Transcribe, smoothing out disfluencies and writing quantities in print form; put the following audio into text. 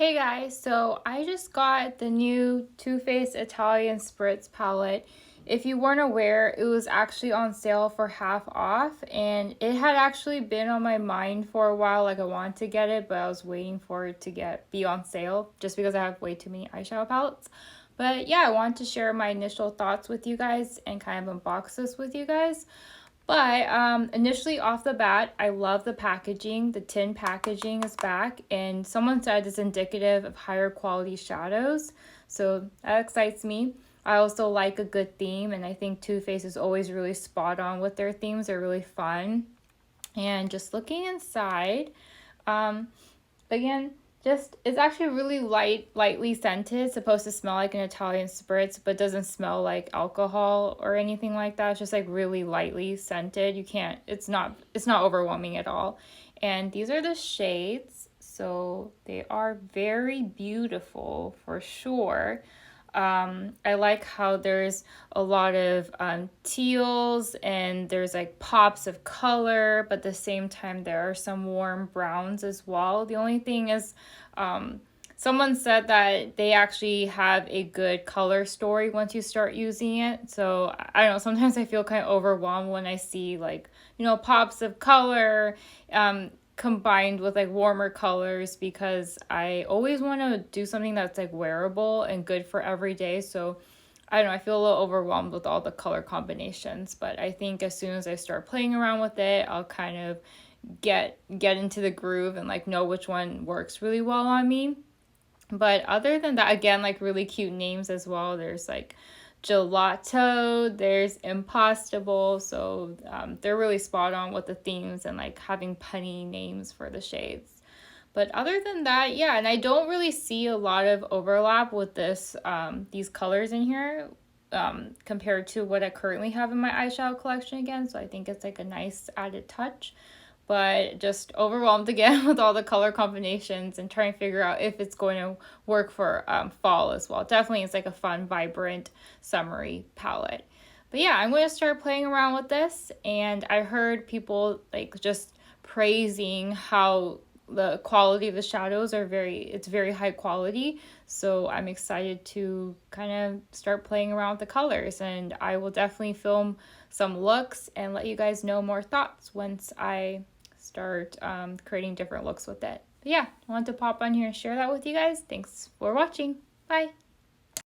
Hey guys, so I just got the new Too Faced Italian Spritz palette. If you weren't aware, it was actually on sale for half off, and it had actually been on my mind for a while. Like I wanted to get it, but I was waiting for it to be on sale just because I have way too many eyeshadow palettes. But yeah, I wanted to share my initial thoughts with you guys and kind of unbox this with you guys. But initially off the bat, I love the packaging. The tin packaging is back, and someone said it's indicative of higher quality shadows. So that excites me. I also like a good theme, and I think Too Faced is always really spot on with their themes. They're really fun. And just looking inside, um, again, just it's actually really lightly scented. It's supposed to smell like an Italian spritz, but doesn't smell like alcohol or anything like that. It's just like really lightly scented. You can't it's not overwhelming at all. And these are the shades. So they are very beautiful for sure. I like how there's a lot of teals and there's like pops of color, but at the same time there are some warm browns as well. The only thing is, someone said that they actually have a good color story once you start using it. So I don't know, sometimes I feel kind of overwhelmed when I see like, pops of color. Combined with like warmer colors because I always want to do something that's like wearable and good for every day. So I don't know, I feel a little overwhelmed with all the color combinations, but I think as soon as I start playing around with it, I'll kind of get into the groove and like know which one works really well on me. But other than that, again, like really cute names as well. There's like gelato, there's impostable. So they're really spot on with the themes and like having punny names for the shades. But other than that, yeah, and I don't really see a lot of overlap with these colors in here compared to what I currently have in my eyeshadow collection again. So I think it's like a nice added touch, but just overwhelmed again with all the color combinations and trying to figure out if it's going to work for fall as well. Definitely it's like a fun, vibrant, summery palette. But yeah, I'm going to start playing around with this, and I heard people like just praising how the quality of the shadows it's very high quality. So I'm excited to kind of start playing around with the colors, and I will definitely film some looks and let you guys know more thoughts once I start creating different looks with it. But yeah, I want to pop on here and share that with you guys. Thanks for watching. Bye.